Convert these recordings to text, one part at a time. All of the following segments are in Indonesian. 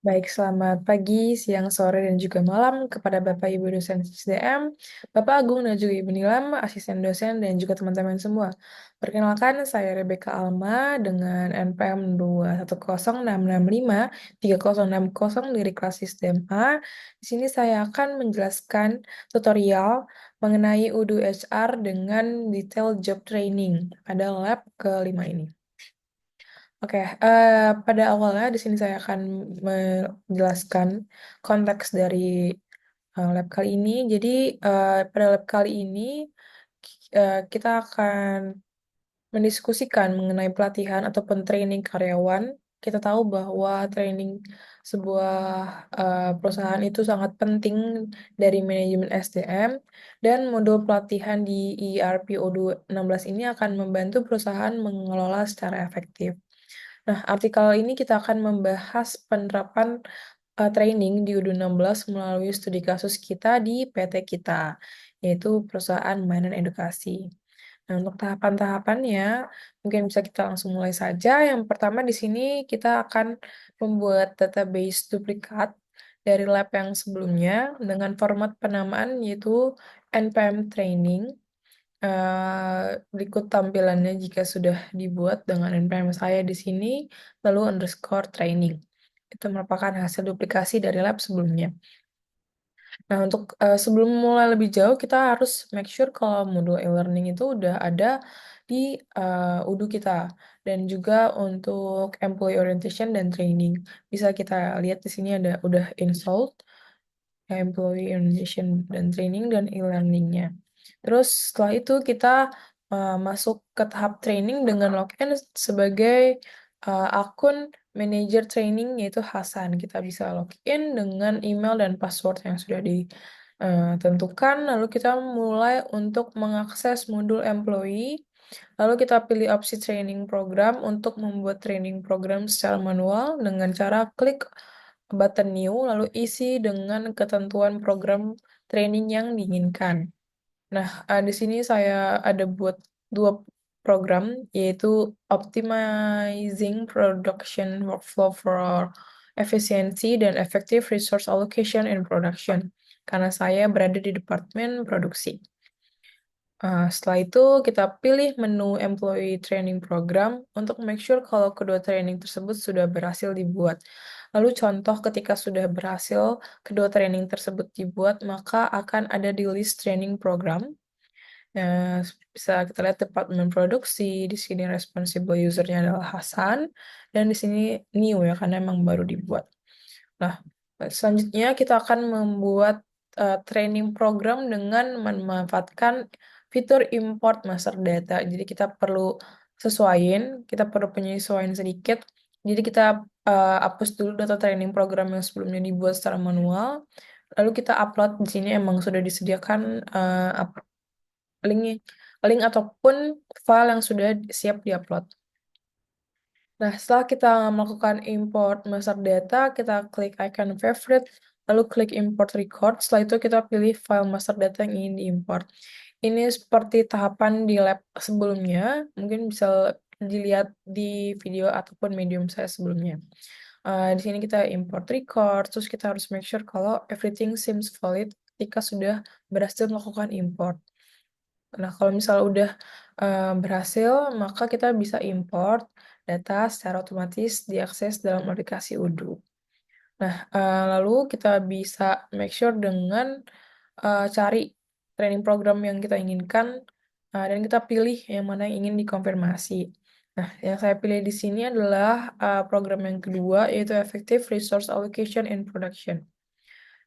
Baik, selamat pagi, siang, sore, dan juga malam kepada Bapak Ibu dosen SDM, Bapak Agung dan juga Ibu Nilam, asisten dosen, dan juga teman-teman semua. Perkenalkan, saya Rebecca Alma dengan NPM 21066530660 dari kelas Sistem A. Di sini saya akan menjelaskan tutorial mengenai UDU HR dengan detail job training pada lab kelima ini. Oke, pada awalnya di sini saya akan menjelaskan konteks dari lab kali ini. Jadi, pada lab kali ini kita akan mendiskusikan mengenai pelatihan ataupun training karyawan. Kita tahu bahwa training sebuah perusahaan itu sangat penting dari manajemen SDM dan modul pelatihan di ERP O216 ini akan membantu perusahaan mengelola secara efektif. Nah, artikel ini kita akan membahas penerapan training di UD16 melalui studi kasus kita di PT kita, yaitu Perusahaan Mainan Edukasi. Nah, untuk tahapan-tahapannya, mungkin bisa kita langsung mulai saja. Yang pertama di sini kita akan membuat database duplikat dari lab yang sebelumnya dengan format penamaan yaitu NPM Training. Berikut tampilannya jika sudah dibuat dengan NPM saya di sini, lalu underscore training. Itu merupakan hasil duplikasi dari lab sebelumnya. Nah, untuk sebelum mulai lebih jauh, kita harus make sure kalau modul e-learning itu udah ada di UDU kita. Dan juga untuk employee orientation dan training. Bisa kita lihat di sini ada udah installed, employee orientation dan training dan e-learningnya. Terus setelah itu kita masuk ke tahap training dengan login sebagai akun manager training yaitu Hasan. Kita bisa login dengan email dan password yang sudah ditentukan. Lalu kita mulai untuk mengakses modul employee. Lalu kita pilih opsi training program untuk membuat training program secara manual dengan cara klik button new, lalu isi dengan ketentuan program training yang diinginkan. Nah, di sini saya ada buat dua program, yaitu Optimizing Production Workflow for Efficiency dan Effective Resource Allocation in Production, karena saya berada di Departemen Produksi. Setelah itu, kita pilih menu Employee Training Program untuk make sure kalau kedua training tersebut sudah berhasil dibuat. Lalu contoh ketika sudah berhasil kedua training tersebut dibuat, maka akan ada di list training program. Nah, bisa kita lihat departemen produksi, di sini responsible usernya adalah Hasan, dan di sini new ya, karena emang baru dibuat. Nah, selanjutnya kita akan membuat training program dengan memanfaatkan fitur import master data. Jadi kita perlu kita perlu penyesuaian sedikit. Jadi kita hapus dulu data training program yang sebelumnya dibuat secara manual. Lalu kita upload di sini emang sudah disediakan link link ataupun file yang sudah siap diupload. Nah, setelah kita melakukan import master data, kita klik icon favorite, lalu klik import record. Setelah itu kita pilih file master data yang ingin diimport. Ini seperti tahapan di lab sebelumnya, mungkin bisa dilihat di video ataupun medium saya sebelumnya. Di sini kita import record, terus kita harus make sure kalau everything seems valid ketika sudah berhasil melakukan import. Nah, kalau misalnya udah berhasil, maka kita bisa import data secara otomatis diakses dalam aplikasi Odoo. Nah, lalu kita bisa make sure dengan cari training program yang kita inginkan dan kita pilih yang mana yang ingin dikonfirmasi. Nah, yang saya pilih di sini adalah program yang kedua, yaitu Effective Resource Allocation in Production.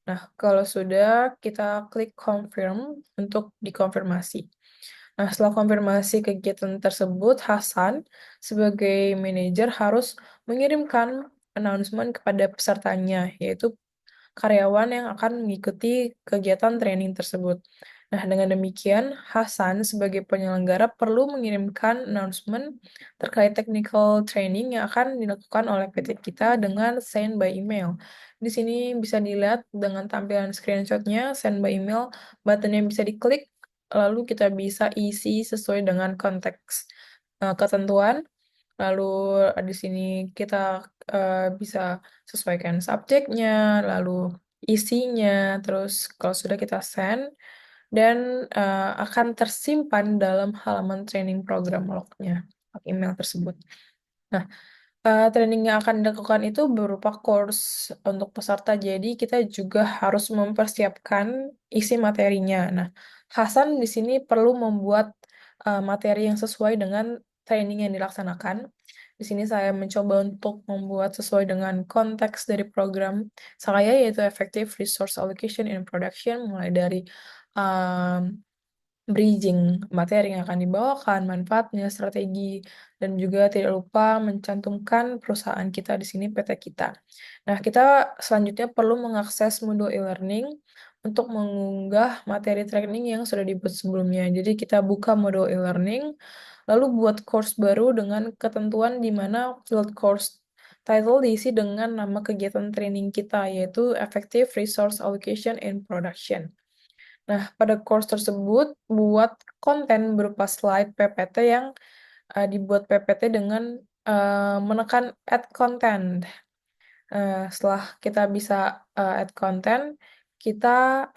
Nah, kalau sudah, kita klik confirm untuk dikonfirmasi. Nah, setelah konfirmasi kegiatan tersebut, Hasan sebagai manajer harus mengirimkan announcement kepada pesertanya, yaitu karyawan yang akan mengikuti kegiatan training tersebut. Nah, dengan demikian, Hasan sebagai penyelenggara perlu mengirimkan announcement terkait technical training yang akan dilakukan oleh PT kita dengan send by email. Di sini bisa dilihat dengan tampilan screenshotnya, send by email, buttonnya bisa diklik, lalu kita bisa isi sesuai dengan konteks ketentuan. lalu di sini kita bisa sesuaikan subjeknya, lalu isinya, terus kalau sudah kita send dan akan tersimpan dalam halaman training program log-nya, email tersebut. Nah, training yang akan dilakukan itu berupa course untuk peserta, jadi kita juga harus mempersiapkan isi materinya. Nah, Hasan di sini perlu membuat, materi yang sesuai dengan training yang dilaksanakan. Di sini saya mencoba untuk membuat sesuai dengan konteks dari program saya, yaitu Effective Resource Allocation in Production, mulai dari, mmm bridging materi yang akan dibawakan, manfaatnya, strategi, dan juga tidak lupa mencantumkan perusahaan kita di sini, PT kita. Nah, kita selanjutnya perlu mengakses Moodle e-learning untuk mengunggah materi training yang sudah dibuat sebelumnya. Jadi kita buka Moodle e-learning, lalu buat course baru dengan ketentuan di mana field course title diisi dengan nama kegiatan training kita, yaitu Effective Resource Allocation in Production. Nah, pada course tersebut, buat konten berupa slide PPT yang, dibuat PPT dengan, menekan add content. Setelah kita bisa, add content, kita,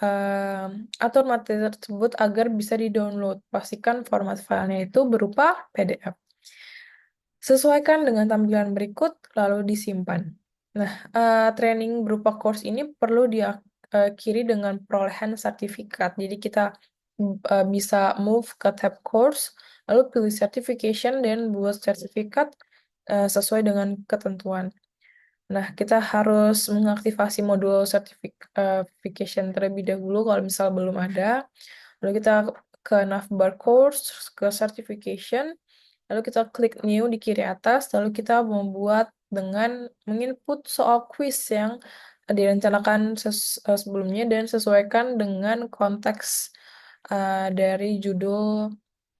atur materi tersebut agar bisa di-download. Pastikan format filenya itu berupa PDF. Sesuaikan dengan tampilan berikut, lalu disimpan. Nah, training berupa course ini perlu diakhiri dengan perolehan sertifikat. Jadi kita, bisa move ke tab course, lalu pilih certification dan buat sertifikat, sesuai dengan ketentuan. Nah, kita harus mengaktifasi modul terlebih dahulu kalau misal belum ada. Lalu kita ke navbar course, ke certification, lalu kita klik new di kiri atas, lalu kita membuat dengan menginput soal quiz yang direncanakan sebelumnya dan sesuaikan dengan konteks, dari judul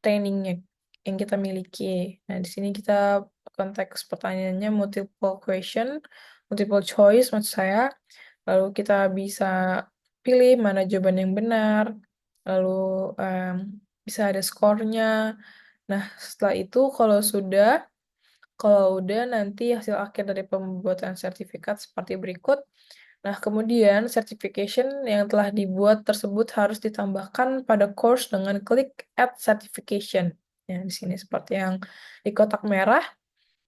trainingnya yang kita miliki. Nah, di sini kita konteks pertanyaannya multiple choice maksud saya, lalu kita bisa pilih mana jawaban yang benar, lalu, bisa ada skornya. Nah, setelah itu kalau udah nanti hasil akhir dari pembuatan sertifikat seperti berikut. Nah, kemudian certification yang telah dibuat tersebut harus ditambahkan pada course dengan klik Add Certification. Ya, di sini seperti yang di kotak merah.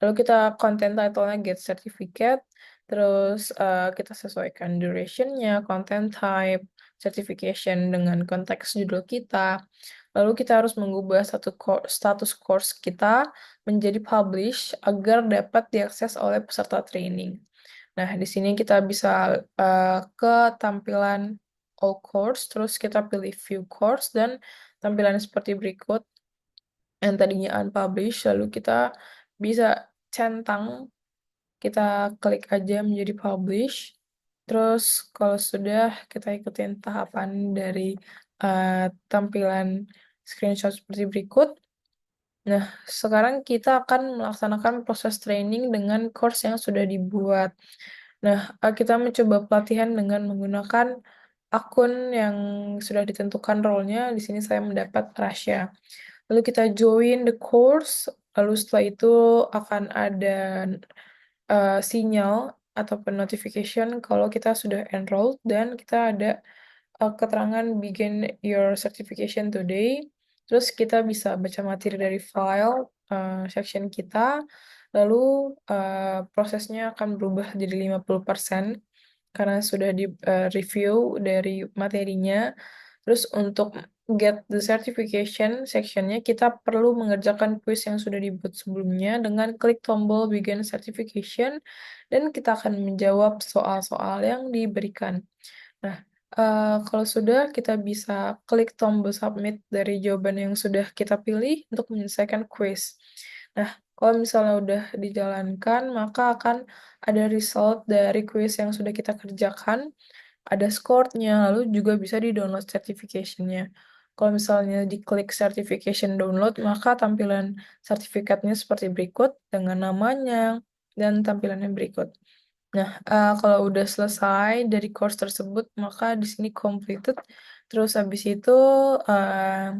Lalu kita content title-nya Get Certificate, terus, kita sesuaikan duration-nya, content type, certification dengan konteks judul kita. Lalu kita harus mengubah status course kita menjadi publish agar dapat diakses oleh peserta training. Nah, di sini kita bisa, ke tampilan all course, terus kita pilih view course dan tampilannya seperti berikut. Yang tadinya unpublished, lalu kita bisa centang, kita klik aja menjadi publish. Terus kalau sudah, kita ikutin tahapan dari, tampilan screenshot seperti berikut. Nah, sekarang kita akan melaksanakan proses training dengan course yang sudah dibuat. Nah, kita mencoba pelatihan dengan menggunakan akun yang sudah ditentukan role-nya, di sini saya mendapat Rasya. Lalu kita join the course, lalu setelah itu akan ada, sinyal ataupun notification kalau kita sudah enrolled dan kita ada, keterangan begin your certification today. Terus kita bisa baca materi dari file, section kita, lalu, prosesnya akan berubah jadi 50% karena sudah review dari materinya. Terus untuk get the certification section-nya, kita perlu mengerjakan quiz yang sudah dibuat sebelumnya dengan klik tombol begin certification dan kita akan menjawab soal-soal yang diberikan. Nah, kalau sudah, kita bisa klik tombol submit dari jawaban yang sudah kita pilih untuk menyelesaikan quiz. Nah, kalau misalnya udah dijalankan, maka akan ada result dari quiz yang sudah kita kerjakan, ada skornya, lalu juga bisa di-download certification-nya. Kalau misalnya diklik certification download, maka tampilan sertifikatnya seperti berikut dengan namanya dan tampilannya berikut. Nah, kalau udah selesai dari course tersebut, maka di sini completed, terus habis itu, eee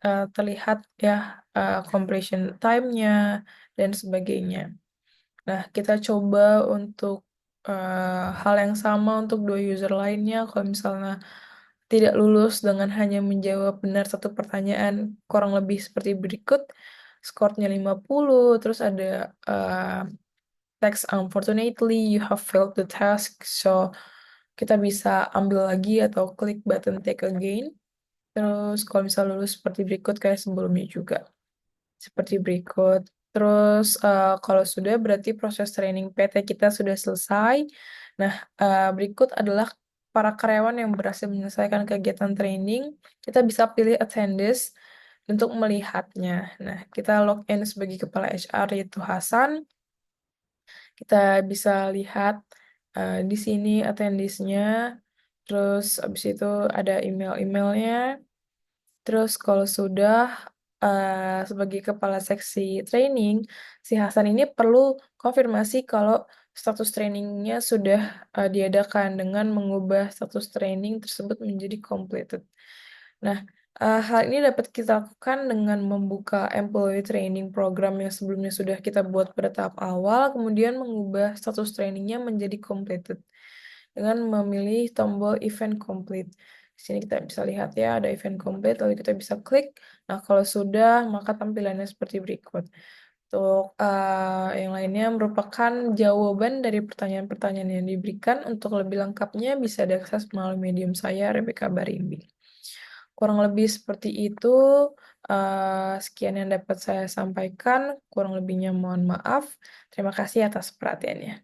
terlihat ya, completion time-nya, dan sebagainya. Nah, kita coba untuk, hal yang sama untuk 2 user lainnya, kalau misalnya tidak lulus dengan hanya menjawab benar satu pertanyaan, kurang lebih seperti berikut, skornya 50, terus ada, text, "Unfortunately, you have failed the task." So, kita bisa ambil lagi atau klik button take again. Terus kalau misal lulus seperti berikut kayak sebelumnya juga, seperti berikut. Terus, kalau sudah berarti proses training PT kita sudah selesai. Nah, berikut adalah para karyawan yang berhasil menyelesaikan kegiatan training, kita bisa pilih attendance untuk melihatnya. Nah, kita login sebagai kepala HR yaitu Hasan, kita bisa lihat, di sini attendance-nya, terus abis itu ada email-emailnya. Terus kalau sudah, sebagai kepala seksi training, si Hasan ini perlu konfirmasi kalau status trainingnya sudah, diadakan dengan mengubah status training tersebut menjadi completed. Nah, hal ini dapat kita lakukan dengan membuka employee training program yang sebelumnya sudah kita buat pada tahap awal, kemudian mengubah status trainingnya menjadi completed dengan memilih tombol event complete. Di sini kita bisa lihat ya, ada event complete, lalu kita bisa klik. Nah, kalau sudah, maka tampilannya seperti berikut. Untuk, yang lainnya merupakan jawaban dari pertanyaan-pertanyaan yang diberikan. Untuk lebih lengkapnya bisa diakses melalui medium saya, Rebecca Barimbing. Kurang lebih seperti itu, sekian yang dapat saya sampaikan, kurang lebihnya mohon maaf. Terima kasih atas perhatiannya.